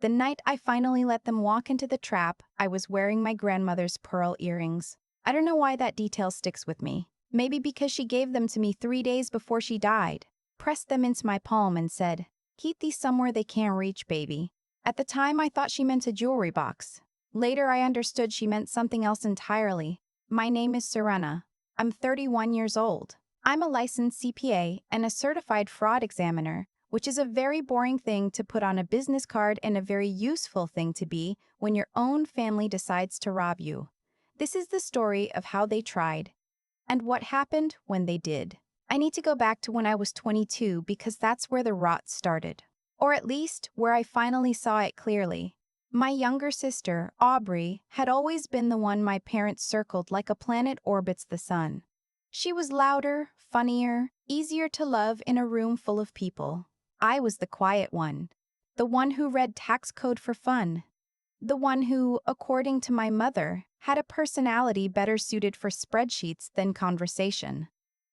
The night I finally let them walk into the trap, I was wearing my grandmother's pearl earrings. I don't know why that detail sticks with me. Maybe because she gave them to me 3 days before she died. Pressed them into my palm and said, "Keep these somewhere they can't reach, baby." At the time, I thought she meant a jewelry box. Later, I understood she meant something else entirely. My name is Serena. I'm 31 years old. I'm a licensed CPA and a certified fraud examiner, which is a very boring thing to put on a business card and a very useful thing to be when your own family decides to rob you. This is the story of how they tried and what happened when they did. I need to go back to when I was 22 because that's where the rot started. Or at least, where I finally saw it clearly. My younger sister, Aubrey, had always been the one my parents circled like a planet orbits the sun. She was louder, funnier, easier to love in a room full of people. I was the quiet one. The one who read tax code for fun. The one who, according to my mother, had a personality better suited for spreadsheets than conversation.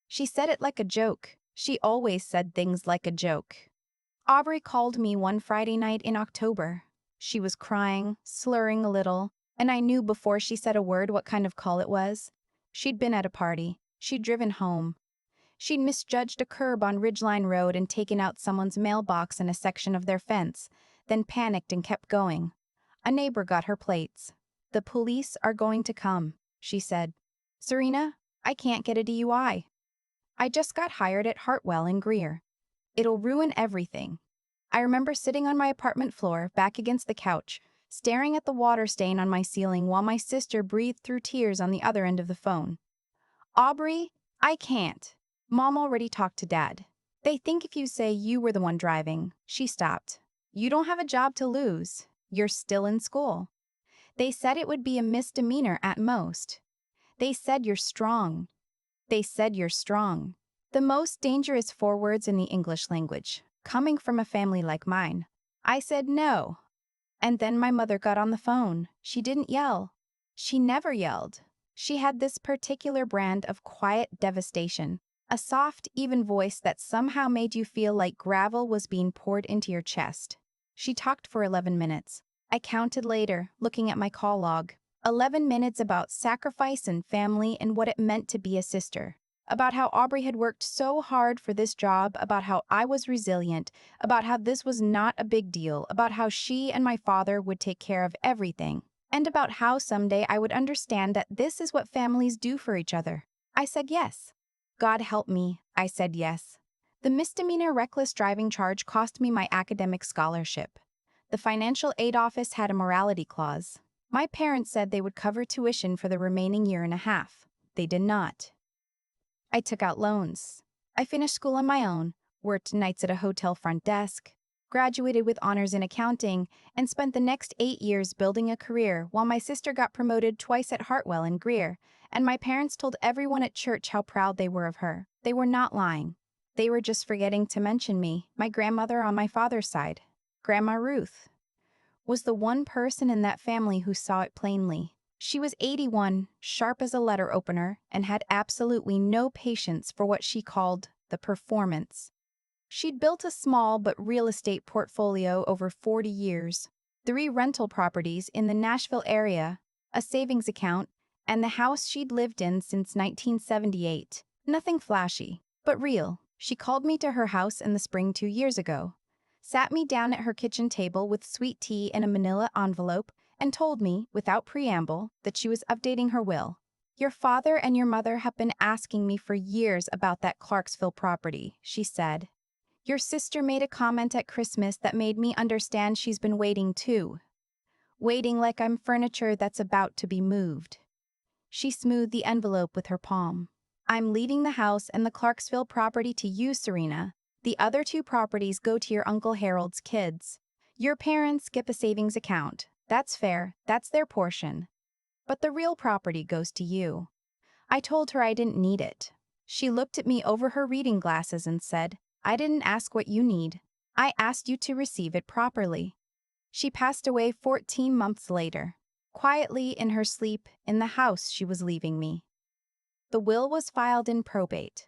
She said it like a joke. She always said things like a joke. Aubrey called me one Friday night in October. She was crying, slurring a little, and I knew before she said a word what kind of call it was. She'd been at a party. She'd driven home. She'd misjudged a curb on Ridgeline Road and taken out someone's mailbox in a section of their fence, then panicked and kept going. A neighbor got her plates. "The police are going to come," she said. "Serena, I can't get a DUI. I just got hired at Hartwell in Greer. It'll ruin everything." I remember sitting on my apartment floor, back against the couch, staring at the water stain on my ceiling while my sister breathed through tears on the other end of the phone. "Aubrey, I can't. Mom already talked to Dad. They think if you say you were the one driving." She stopped. "You don't have a job to lose. You're still in school. They said it would be a misdemeanor at most. They said you're strong. They said you're strong." The most dangerous 4 words in the English language, coming from a family like mine. I said no. And then my mother got on the phone. She didn't yell. She never yelled. She had this particular brand of quiet devastation, a soft, even voice that somehow made you feel like gravel was being poured into your chest. She talked for 11 minutes. I counted later, looking at my call log. 11 minutes about sacrifice and family and what it meant to be a sister. About how Aubrey had worked so hard for this job, about how I was resilient, about how this was not a big deal, about how she and my father would take care of everything, and about how someday I would understand that this is what families do for each other. I said yes. God help me, I said yes. The misdemeanor reckless driving charge cost me my academic scholarship. The financial aid office had a morality clause. My parents said they would cover tuition for the remaining year and a half. They did not. I took out loans. I finished school on my own, worked nights at a hotel front desk, graduated with honors in accounting, and spent the next 8 years building a career while my sister got promoted twice at Hartwell in Greer, and my parents told everyone at church how proud they were of her. They were not lying. They were just forgetting to mention me. My grandmother on my father's side, Grandma Ruth, was the one person in that family who saw it plainly. She was 81, sharp as a letter opener, and had absolutely no patience for what she called the performance. She'd built a small but real estate portfolio over 40 years, 3 rental properties in the Nashville area, a savings account, and the house she'd lived in since 1978. Nothing flashy, but real. She called me to her house in the spring 2 years ago, sat me down at her kitchen table with sweet tea in a manila envelope, and told me, without preamble, that she was updating her will. "Your father and your mother have been asking me for years about that Clarksville property," she said. "Your sister made a comment at Christmas that made me understand she's been waiting too. Waiting like I'm furniture that's about to be moved." She smoothed the envelope with her palm. "I'm leaving the house and the Clarksville property to you, Serena. The other 2 properties go to your Uncle Harold's kids. Your parents skip a savings account. That's fair, that's their portion. But the real property goes to you." I told her I didn't need it. She looked at me over her reading glasses and said, "I didn't ask what you need. I asked you to receive it properly." She passed away 14 months later, quietly in her sleep in the house she was leaving me. The will was filed in probate.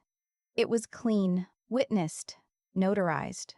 It was clean, witnessed, notarized.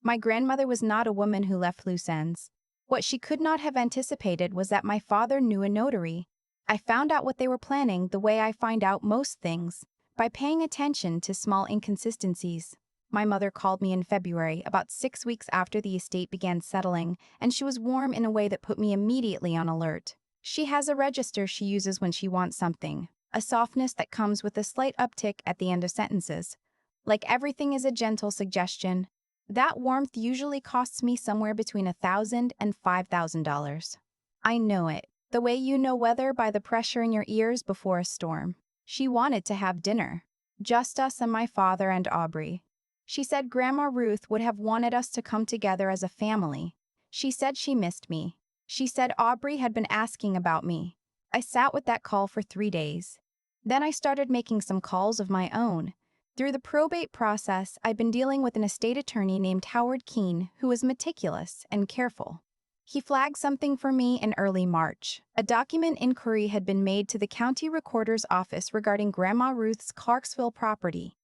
My grandmother was not a woman who left loose ends. What she could not have anticipated was that my father knew a notary. I found out what they were planning the way I find out most things, by paying attention to small inconsistencies. My mother called me in February, about 6 weeks after the estate began settling, and she was warm in a way that put me immediately on alert. She has a register she uses when she wants something, a softness that comes with a slight uptick at the end of sentences. Like everything is a gentle suggestion, that warmth usually costs me somewhere between $1,000 and $5,000. I know it, the way you know weather by the pressure in your ears before a storm. She wanted to have dinner. Just us and my father and Aubrey. She said Grandma Ruth would have wanted us to come together as a family. She said she missed me. She said Aubrey had been asking about me. I sat with that call for 3 days. Then I started making some calls of my own. Through the probate process, I'd been dealing with an estate attorney named Howard Keene who was meticulous and careful. He flagged something for me in early March. A document inquiry had been made to the county recorder's office regarding Grandma Ruth's Clarksville property.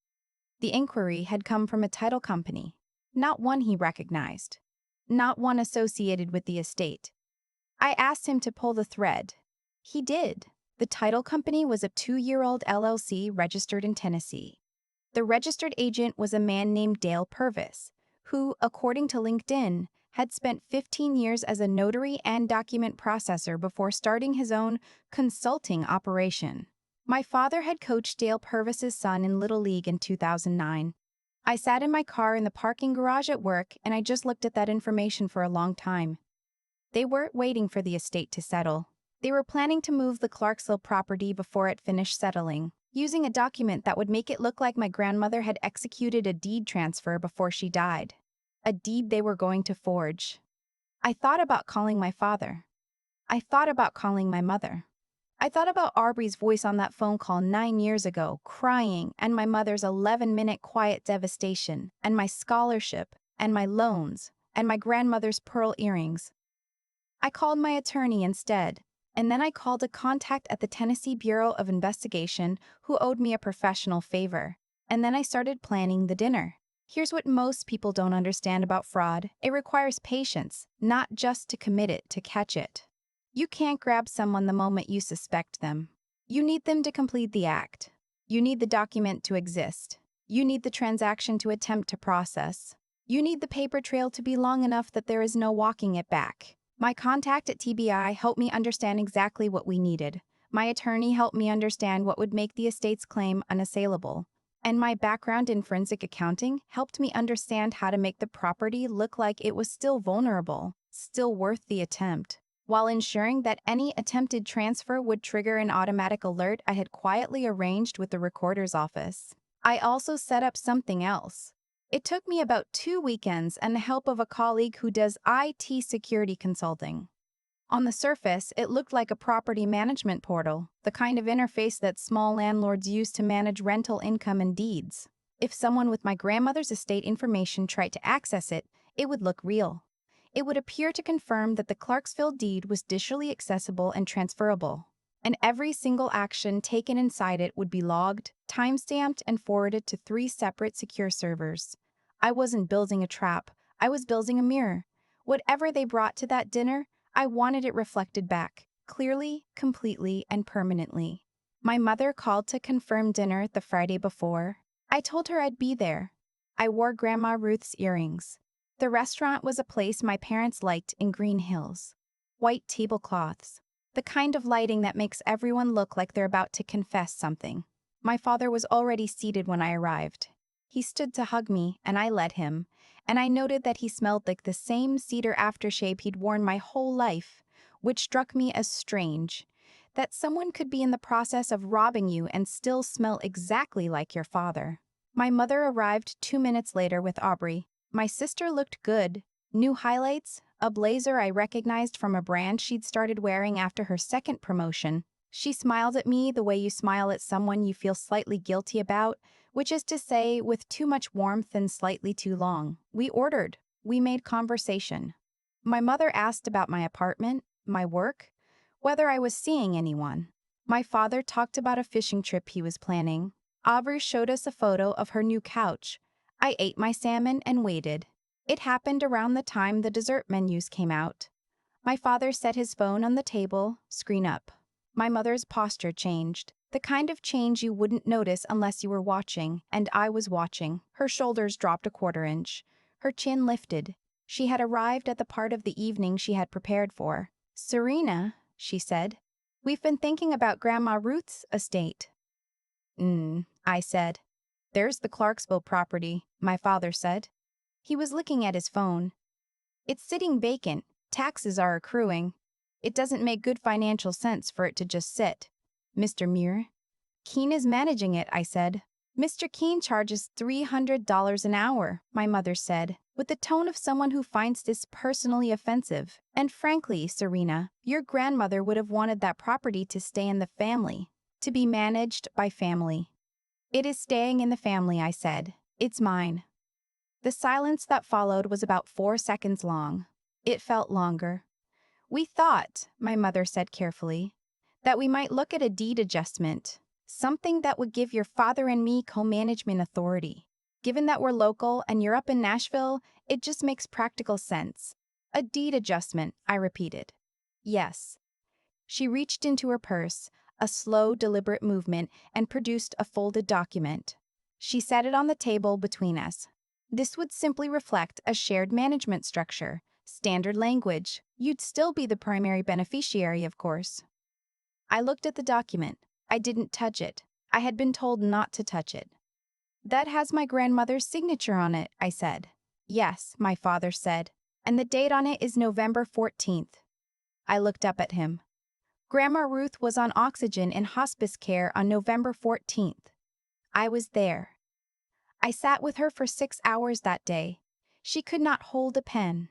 The inquiry had come from a title company, not one he recognized, not one associated with the estate. I asked him to pull the thread. He did. The title company was a 2-year-old LLC registered in Tennessee. The registered agent was a man named Dale Purvis, who, according to LinkedIn, had spent 15 years as a notary and document processor before starting his own consulting operation. My father had coached Dale Purvis's son in Little League in 2009. I sat in my car in the parking garage at work and I just looked at that information for a long time. They weren't waiting for the estate to settle. They were planning to move the Clarksville property before it finished settling, using a document that would make it look like my grandmother had executed a deed transfer before she died. A deed they were going to forge. I thought about calling my father. I thought about calling my mother. I thought about Aubrey's voice on that phone call 9 years ago, crying, and my mother's 11-minute quiet devastation, and my scholarship, and my loans, and my grandmother's pearl earrings. I called my attorney instead, and then I called a contact at the Tennessee Bureau of Investigation who owed me a professional favor. And then I started planning the dinner. Here's what most people don't understand about fraud. It requires patience, not just to commit it, to catch it. You can't grab someone the moment you suspect them. You need them to complete the act. You need the document to exist. You need the transaction to attempt to process. You need the paper trail to be long enough that there is no walking it back. My contact at TBI helped me understand exactly what we needed. My attorney helped me understand what would make the estate's claim unassailable. And my background in forensic accounting helped me understand how to make the property look like it was still vulnerable, still worth the attempt, while ensuring that any attempted transfer would trigger an automatic alert I had quietly arranged with the recorder's office. I also set up something else. It took me about 2 weekends and the help of a colleague who does IT security consulting. On the surface, it looked like a property management portal, the kind of interface that small landlords use to manage rental income and deeds. If someone with my grandmother's estate information tried to access it, it would look real. It would appear to confirm that the Clarksville deed was digitally accessible and transferable, and every single action taken inside it would be logged, time-stamped, and forwarded to 3 separate secure servers. I wasn't building a trap, I was building a mirror. Whatever they brought to that dinner, I wanted it reflected back, clearly, completely, and permanently. My mother called to confirm dinner the Friday before. I told her I'd be there. I wore Grandma Ruth's earrings. The restaurant was a place my parents liked in Green Hills. White tablecloths. The kind of lighting that makes everyone look like they're about to confess something. My father was already seated when I arrived. He stood to hug me, and I let him, and I noted that he smelled like the same cedar aftershave he'd worn my whole life, which struck me as strange, that someone could be in the process of robbing you and still smell exactly like your father. My mother arrived 2 minutes later with Aubrey. My sister looked good. New highlights, a blazer I recognized from a brand she'd started wearing after her second promotion. She smiled at me the way you smile at someone you feel slightly guilty about, which is to say, with too much warmth and slightly too long. We ordered. We made conversation. My mother asked about my apartment, my work, whether I was seeing anyone. My father talked about a fishing trip he was planning. Aubrey showed us a photo of her new couch. I ate my salmon and waited. It happened around the time the dessert menus came out. My father set his phone on the table, screen up. My mother's posture changed. The kind of change you wouldn't notice unless you were watching, and I was watching. Her shoulders dropped a quarter inch. Her chin lifted. She had arrived at the part of the evening she had prepared for. "Serena," she said, "we've been thinking about Grandma Ruth's estate." I said. "There's the Clarksville property," my father said. He was looking at his phone. "It's sitting vacant. Taxes are accruing. It doesn't make good financial sense for it to just sit." "Mr. Muir Keene is managing it," I said. "Mr. Keene charges $300 an hour," my mother said, with the tone of someone who finds this personally offensive. "And frankly, Serena, your grandmother would have wanted that property to stay in the family, to be managed by family." "It is staying in the family," I said. "It's mine." The silence that followed was about 4 seconds long. It felt longer. "We thought," my mother said carefully, "that we might look at a deed adjustment, something that would give your father and me co-management authority. Given that we're local and you're up in Nashville, it just makes practical sense." "A deed adjustment," I repeated. "Yes." She reached into her purse, a slow, deliberate movement, and produced a folded document. She set it on the table between us. "This would simply reflect a shared management structure. Standard language. You'd still be the primary beneficiary, of course." I looked at the document. I didn't touch it. I had been told not to touch it. "That has my grandmother's signature on it," I said. "Yes," my father said. "And the date on it is November 14th. I looked up at him. "Grandma Ruth was on oxygen in hospice care on November 14th. I was there. I sat with her for 6 hours that day. She could not hold a pen."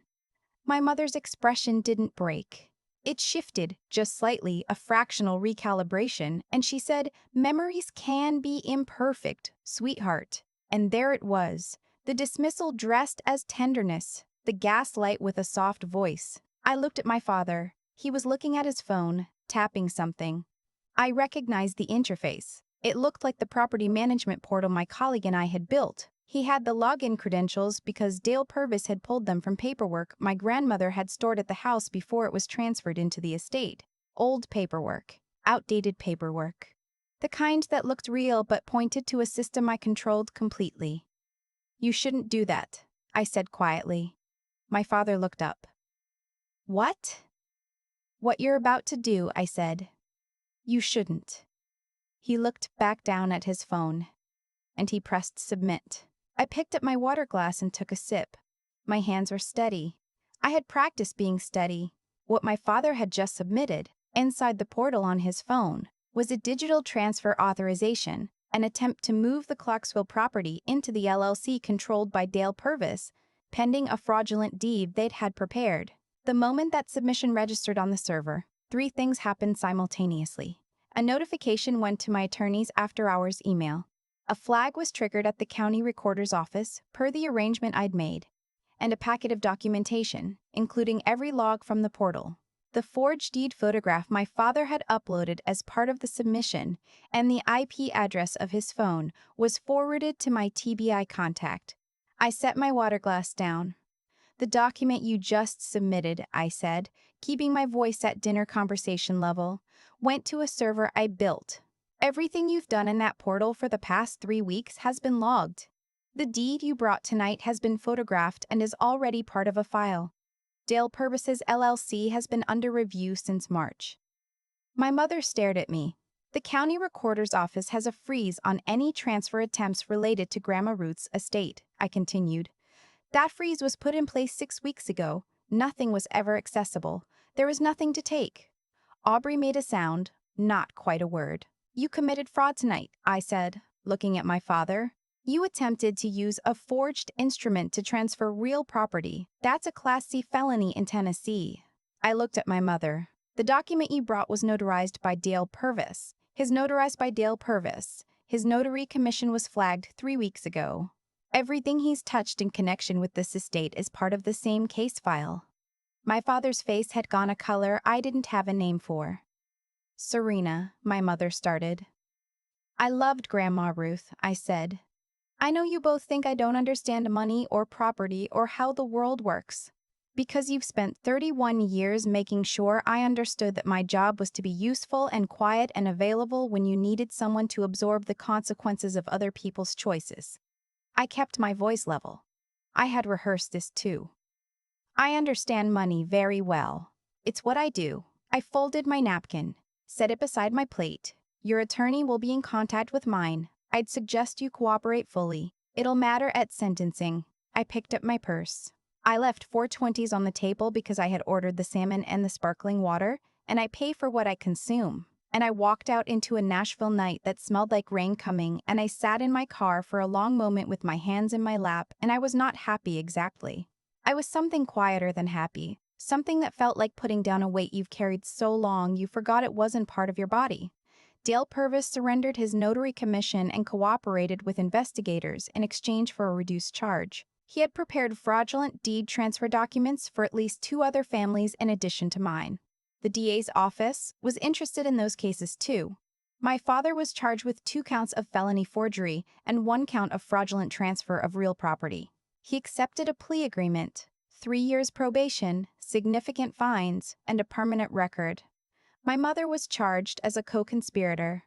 My mother's expression didn't break. It shifted, just slightly, a fractional recalibration, and she said, "Memories can be imperfect, sweetheart." And there it was, the dismissal dressed as tenderness, the gaslight with a soft voice. I looked at my father. He was looking at his phone, tapping something. I recognized the interface. It looked like the property management portal my colleague and I had built. He had the login credentials because Dale Purvis had pulled them from paperwork my grandmother had stored at the house before it was transferred into the estate. Old paperwork. Outdated paperwork. The kind that looked real but pointed to a system I controlled completely. "You shouldn't do that," I said quietly. My father looked up. "What?" "What you're about to do," I said. "You shouldn't." He looked back down at his phone, and he pressed submit. I picked up my water glass and took a sip. My hands were steady. I had practiced being steady. What my father had just submitted, inside the portal on his phone, was a digital transfer authorization, an attempt to move the Clarksville property into the LLC controlled by Dale Purvis, pending a fraudulent deed they'd had prepared. The moment that submission registered on the server, 3 things happened simultaneously. A notification went to my attorney's after-hours email. A flag was triggered at the county recorder's office, per the arrangement I'd made, and a packet of documentation, including every log from the portal. The forged deed photograph my father had uploaded as part of the submission, and the IP address of his phone, was forwarded to my TBI contact. I set my water glass down. "The document you just submitted," I said, keeping my voice at dinner conversation level, "went to a server I built. Everything you've done in that portal for the past 3 weeks has been logged. The deed you brought tonight has been photographed and is already part of a file. Dale Purvis's LLC has been under review since March." My mother stared at me. "The county recorder's office has a freeze on any transfer attempts related to Grandma Ruth's estate," I continued. "That freeze was put in place 6 weeks ago. Nothing was ever accessible. There was nothing to take." Aubrey made a sound, not quite a word. "You committed fraud tonight," I said, looking at my father. "You attempted to use a forged instrument to transfer real property. That's a Class C felony in Tennessee." I looked at my mother. "The document you brought was notarized by Dale Purvis. His notary commission was flagged 3 weeks ago. Everything he's touched in connection with this estate is part of the same case file." My father's face had gone a color I didn't have a name for. "Serena," my mother started. "I loved Grandma Ruth," I said. "I know you both think I don't understand money or property or how the world works. Because you've spent 31 years making sure I understood that my job was to be useful and quiet and available when you needed someone to absorb the consequences of other people's choices. I kept my voice level. I had rehearsed this too. I understand money very well. It's what I do. I folded my napkin, set it beside my plate. Your attorney will be in contact with mine. I'd suggest you cooperate fully. It'll matter at sentencing. I picked up my purse. I left 420s on the table because I had ordered the salmon and the sparkling water, and I pay for what I consume. And I walked out into a Nashville night that smelled like rain coming, and I sat in my car for a long moment with my hands in my lap, and I was not happy exactly. I was something quieter than happy, something that felt like putting down a weight you've carried so long you forgot it wasn't part of your body. Dale Purvis surrendered his notary commission and cooperated with investigators in exchange for a reduced charge. He had prepared fraudulent deed transfer documents for at least 2 other families in addition to mine. The DA's office was interested in those cases too. My father was charged with 2 counts of felony forgery and 1 count of fraudulent transfer of real property. He accepted a plea agreement, 3 years probation, significant fines, and a permanent record. My mother was charged as a co-conspirator.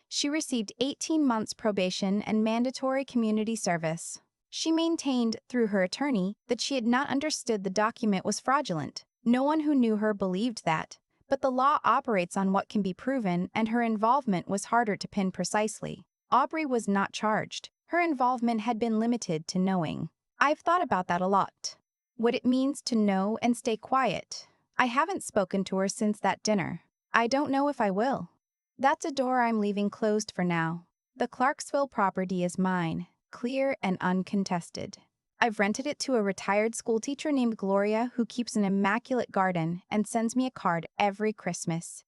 She received 18 months probation and mandatory community service. She maintained, through her attorney, that she had not understood the document was fraudulent. No one who knew her believed that. But the law operates on what can be proven, and her involvement was harder to pin precisely. Aubrey was not charged. Her involvement had been limited to knowing. I've thought about that a lot. What it means to know and stay quiet. I haven't spoken to her since that dinner. I don't know if I will. That's a door I'm leaving closed for now. The Clarksville property is mine, clear and uncontested. I've rented it to a retired schoolteacher named Gloria who keeps an immaculate garden and sends me a card every Christmas.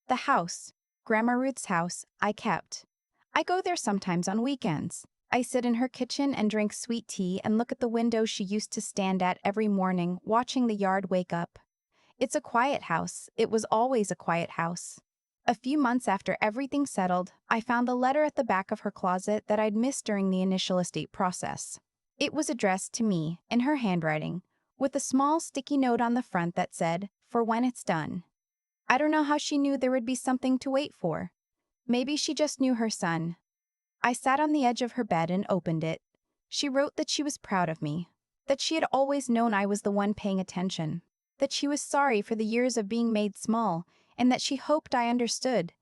The house, Grandma Ruth's house, I kept. I go there sometimes on weekends. I sit in her kitchen and drink sweet tea and look at the window she used to stand at every morning, watching the yard wake up. It's a quiet house. It was always a quiet house. A few months after everything settled, I found the letter at the back of her closet that I'd missed during the initial estate process. It was addressed to me, in her handwriting, with a small sticky note on the front that said, "For when it's done." I don't know how she knew there would be something to wait for. Maybe she just knew her son. I sat on the edge of her bed and opened it. She wrote that she was proud of me, that she had always known I was the one paying attention, that she was sorry for the years of being made small, and that she hoped I understood.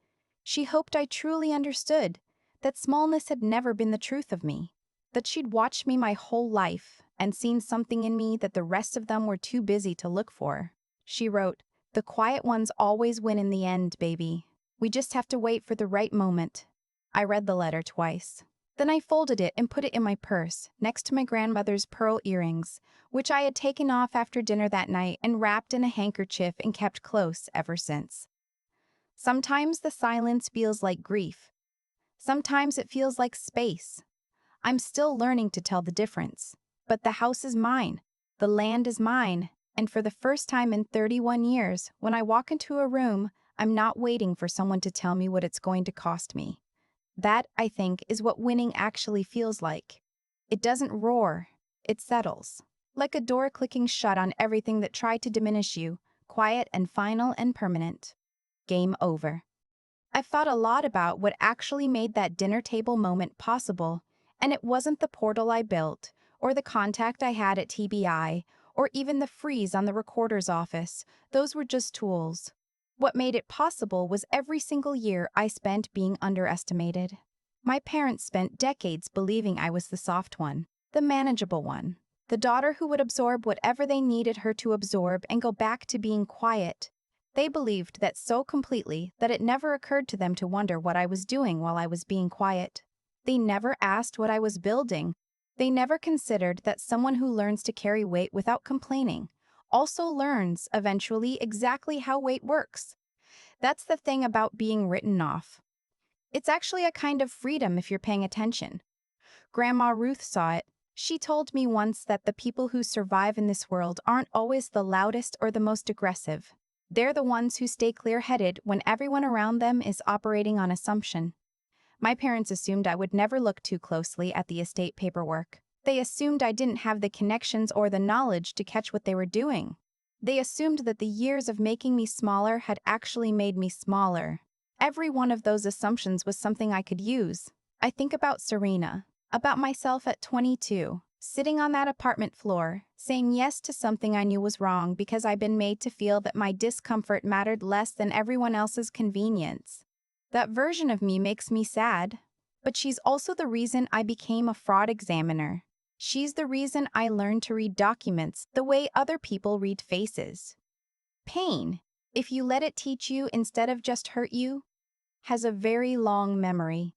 She hoped I truly understood, that smallness had never been the truth of me, that she'd watched me my whole life and seen something in me that the rest of them were too busy to look for. She wrote, "The quiet ones always win in the end, baby. We just have to wait for the right moment." I read the letter twice. Then I folded it and put it in my purse, next to my grandmother's pearl earrings, which I had taken off after dinner that night and wrapped in a handkerchief and kept close ever since. Sometimes the silence feels like grief. Sometimes it feels like space. I'm still learning to tell the difference. But the house is mine. The land is mine. And for the first time in 31 years, when I walk into a room, I'm not waiting for someone to tell me what it's going to cost me. That, I think, is what winning actually feels like. It doesn't roar, it settles. Like a door clicking shut on everything that tried to diminish you, quiet and final and permanent. Game over. I've thought a lot about what actually made that dinner table moment possible, and it wasn't the portal I built, or the contact I had at TBI, or even the freeze on the recorder's office. Those were just tools. What made it possible was every single year I spent being underestimated. My parents spent decades believing I was the soft one, the manageable one, the daughter who would absorb whatever they needed her to absorb and go back to being quiet. They believed that so completely that it never occurred to them to wonder what I was doing while I was being quiet. They never asked what I was building. They never considered that someone who learns to carry weight without complaining also learns, eventually, exactly how weight works. That's the thing about being written off. It's actually a kind of freedom if you're paying attention. Grandma Ruth saw it. She told me once that the people who survive in this world aren't always the loudest or the most aggressive. They're the ones who stay clear-headed when everyone around them is operating on assumption. My parents assumed I would never look too closely at the estate paperwork. They assumed I didn't have the connections or the knowledge to catch what they were doing. They assumed that the years of making me smaller had actually made me smaller. Every one of those assumptions was something I could use. I think about Serena, about myself at 22, sitting on that apartment floor, saying yes to something I knew was wrong because I'd been made to feel that my discomfort mattered less than everyone else's convenience. That version of me makes me sad, but she's also the reason I became a fraud examiner. She's the reason I learned to read documents the way other people read faces. Pain, if you let it teach you instead of just hurt you, has a very long memory.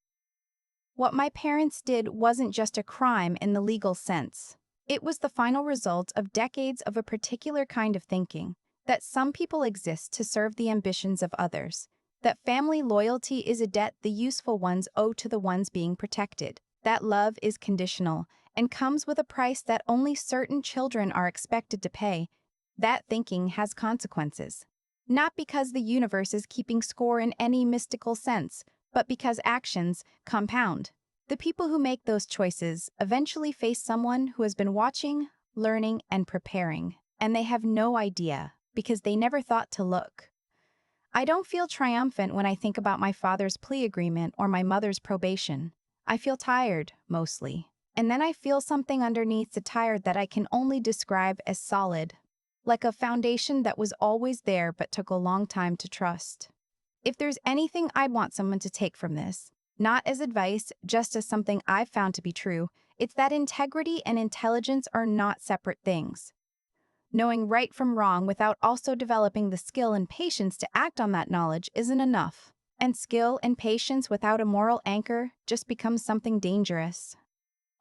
What my parents did wasn't just a crime in the legal sense. It was the final result of decades of a particular kind of thinking, that some people exist to serve the ambitions of others, that family loyalty is a debt the useful ones owe to the ones being protected, that love is conditional and comes with a price that only certain children are expected to pay. That thinking has consequences. Not because the universe is keeping score in any mystical sense, but because actions compound. The people who make those choices eventually face someone who has been watching, learning, and preparing, and they have no idea because they never thought to look. I don't feel triumphant when I think about my father's plea agreement or my mother's probation. I feel tired, mostly. And then I feel something underneath the tired that I can only describe as solid, like a foundation that was always there but took a long time to trust. If there's anything I'd want someone to take from this, not as advice, just as something I've found to be true, it's that integrity and intelligence are not separate things. Knowing right from wrong without also developing the skill and patience to act on that knowledge isn't enough. And skill and patience without a moral anchor just becomes something dangerous.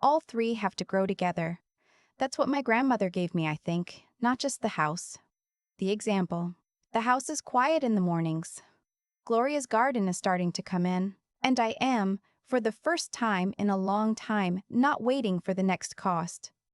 All three have to grow together. That's what my grandmother gave me, I think, not just the house. The example. The house is quiet in the mornings. Gloria's garden is starting to come in, and I am, for the first time in a long time, not waiting for the next cost.